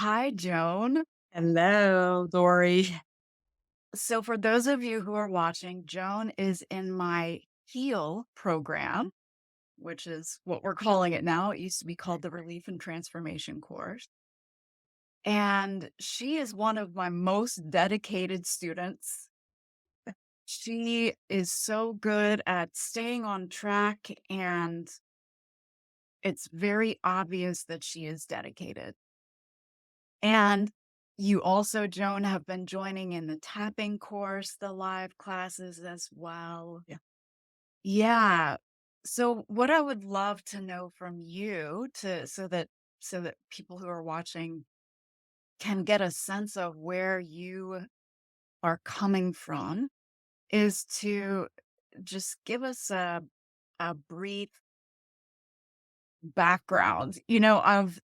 Hi, Joan. Hello, Lorrie. So, for those of you who are watching, Joan is in my HEAL program, which is what we're calling it now. It used to be called the Relief and Transformation course. And she is one of my most dedicated students. She is so good at staying on track, and it's very obvious that she is dedicated. And you also, Joan, have been joining in the tapping course, the live classes as well. Yeah. Yeah. So what I would love to know from you to so that people who are watching can get a sense of where you are coming from is to just give us a brief background, of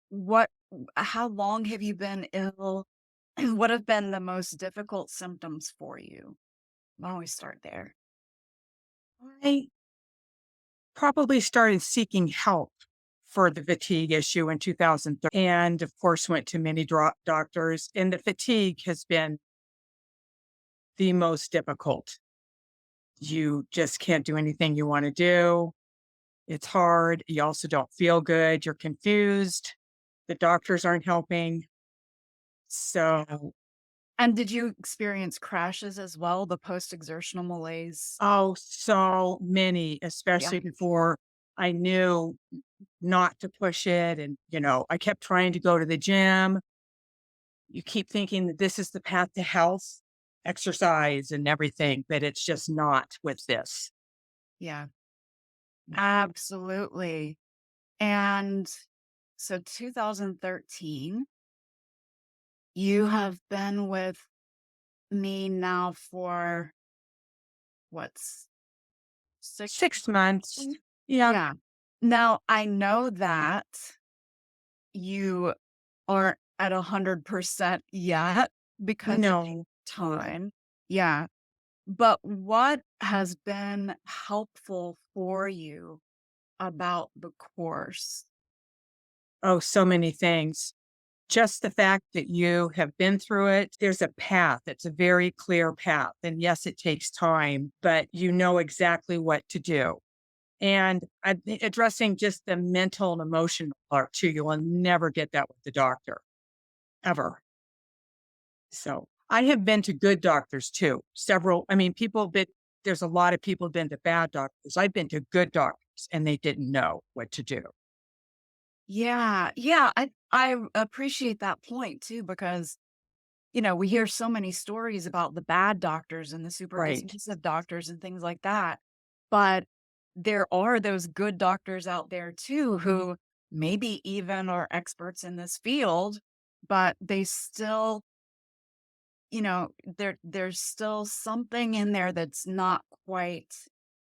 what how long have you been ill? What have been the most difficult symptoms for you? Why don't we start there? I probably started seeking help for the fatigue issue in 2003 and, of course, went to many doctors. And the fatigue has been the most difficult. You just can't do anything you want to do. It's hard. You also don't feel good. You're confused. The doctors aren't helping. So, And did you experience crashes as well, the post-exertional malaise? oh, so many, Yeah. especially before I knew not to push it. And, I kept trying to go to the gym. You keep thinking that this is the path to health, exercise and everything, but it's just not with this. Yeah, absolutely. And so 2013, you have been with me now for what's 6 6 months. months? Yeah. Yeah. Now, I know that you aren't at 100% yet because it takes No. time. Yeah. But what has been helpful for you about the course? Oh, so many things. Just the fact that you have been through it, there's a path. It's a very clear path. And yes, it takes time, but you know exactly what to do. And addressing just the mental and emotional part too, you will never get that with the doctor, ever. So I have been to good doctors too. Several, I mean, there's a lot of people have been to bad doctors. I've been to good doctors and they didn't know what to do. Yeah. Yeah. I appreciate that point too, because, we hear so many stories about the bad doctors and the super Right. dismissive doctors and things like that. But there are those good doctors out there too who maybe even are experts in this field, but they still, there's still something in there that's not quite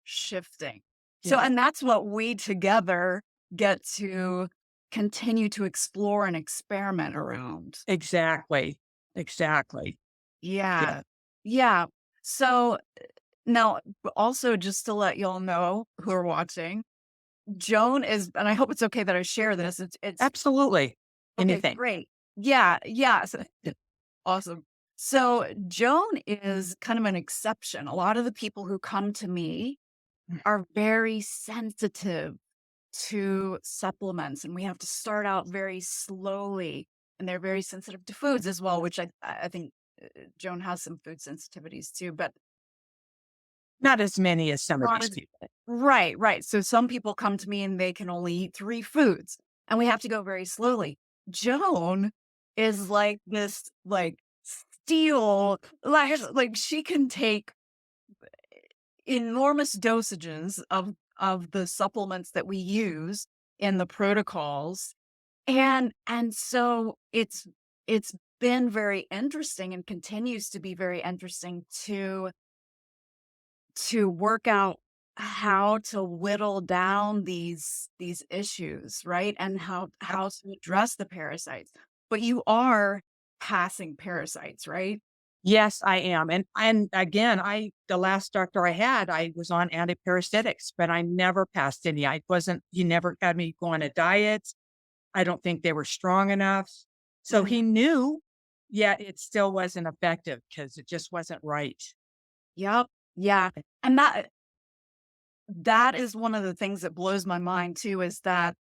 shifting. So, Yes. and that's what we together get to continue to explore and experiment around. Exactly. Exactly. Yeah. Yeah. Yeah. So now, also just to let y'all know who are watching, Joan is, and I hope it's okay that I share this. It's Absolutely. okay. Anything. Great. Yeah. Yeah. So, awesome. So Joan is kind of an exception. A lot of the people who come to me are very sensitive to supplements, and we have to start out very slowly, and they're very sensitive to foods as well, which I think Joan has some food sensitivities too, but Not as many as some of not these as people. right, right. So some people come to me and they can only eat 3 foods, and we have to go very slowly. Joan is like this, like, steel, like she can take enormous dosages of the supplements that we use in the protocols. And so it's been very interesting and continues to be very interesting to work out how to whittle down these issues, right? And how to address the parasites. But you are passing parasites, right? Yes, I am. And again, the last doctor I had, I was on antiparasitics, but I never passed any. I wasn't he never had me go on a diet. I don't think they were strong enough. So he knew, yet it still wasn't effective because it just wasn't right. Yep. Yeah. And that is one of the things that blows my mind too, is that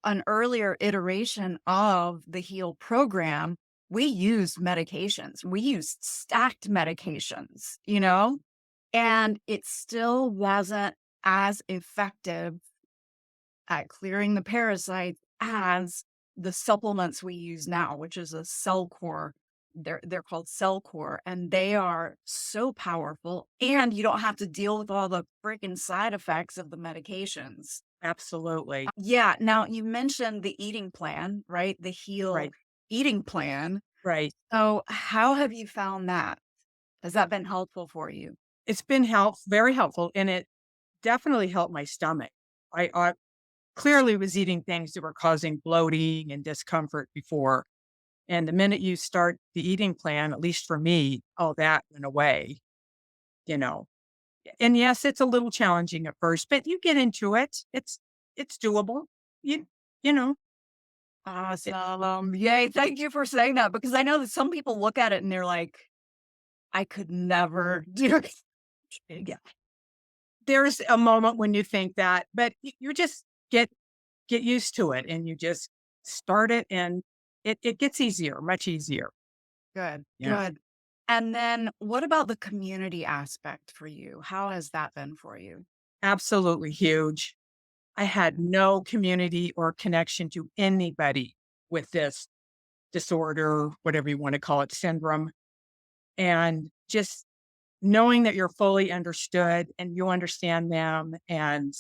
an earlier iteration of the HEAL program, we used medications. We used stacked medications, and it still wasn't as effective at clearing the parasites as the supplements we use now, which is a cell core. They're called cell core, and they are so powerful, and you don't have to deal with all the freaking side effects of the medications. Absolutely. Yeah. Now you mentioned the eating plan, right? The heal Right. eating plan. Right. So how have you found that? Has that been helpful for you? It's been very helpful, and it definitely helped my stomach. I clearly was eating things that were causing bloating and discomfort before. And the minute you start the eating plan, at least for me, all that went away, you know. And yes, it's a little challenging at first, but you get into it. It's doable. You you know, it, Awesome. Yay. Thank you for saying that, because I know that some people look at it and they're like, I could never do it. yeah. There's a moment when you think that, but you just get used to it and you just start it and it gets easier, much easier. Good. Yeah. Good. And then what about the community aspect for you? How has that been for you? Absolutely huge. I had no community or connection to anybody with this disorder, whatever you want to call it, syndrome. And just knowing that you're fully understood and you understand them and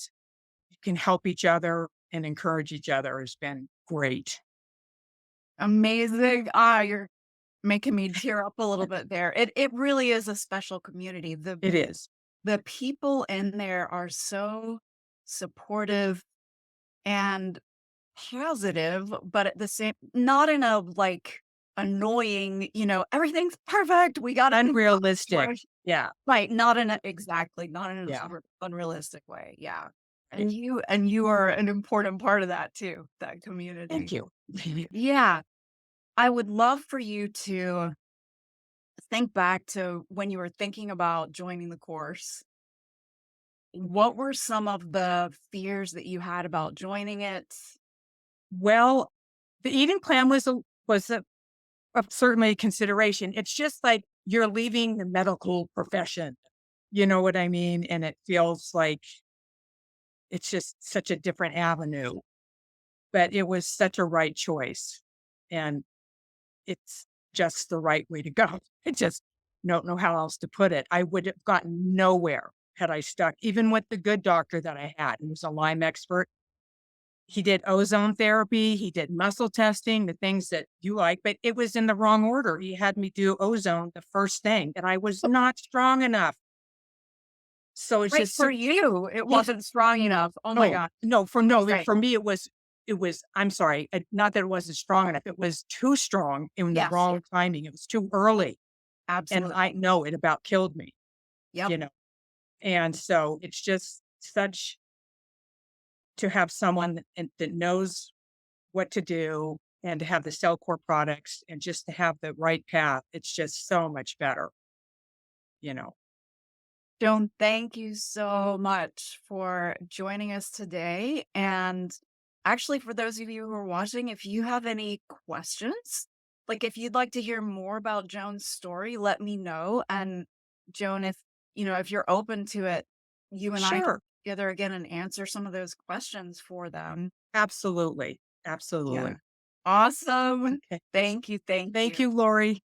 you can help each other and encourage each other has been great. Amazing. Ah, you're making me tear up a little bit there. It really is a special community. It is. The people in there are so supportive and positive, but at the same, not in a like annoying, everything's perfect. We got it. Unrealistic. Yeah. Right. Not in a exactly, not in a Yeah. super unrealistic way. Yeah. Right. And you are an important part of that too, that Thank community. you. Yeah. I would love for you to think back to when you were thinking about joining the course. What were some of the fears that you had about joining it? Well, the eating plan was certainly a consideration. It's just like you're leaving the medical profession. You know what I mean? And it feels like it's just such a different avenue, but it was such a right choice. And it's just the right way to go. I just don't know how else to put it. I would have gotten nowhere had I stuck, even with the good doctor that I had. He was a Lyme expert. He did ozone therapy, he did muscle testing, the things that you like, but it was in the wrong order. He had me do ozone the first thing, and I was not strong enough. So it's Right, just for so you, it yeah. wasn't strong enough. Oh my Oh, god. no, Right. for me, it was I'm sorry, not that it wasn't strong enough, it was too strong in the Yes, wrong timing. It was too early, and I absolutely. know it about killed me, Yep. you know? And so it's just such to have someone that knows what to do and to have the cell core products and just to have the right path. It's just so much better, you know? Joan, thank you so much for joining us today. And actually, for those of you who are watching, if you have any questions, like if you'd like to hear more about Joan's story, let me know. And Joan, if you're open to it, you and I can Sure. get together again and answer some of those questions for them. Absolutely. Yeah. Absolutely. Awesome. Okay. Thank you. Thank Thank you. you, Lori.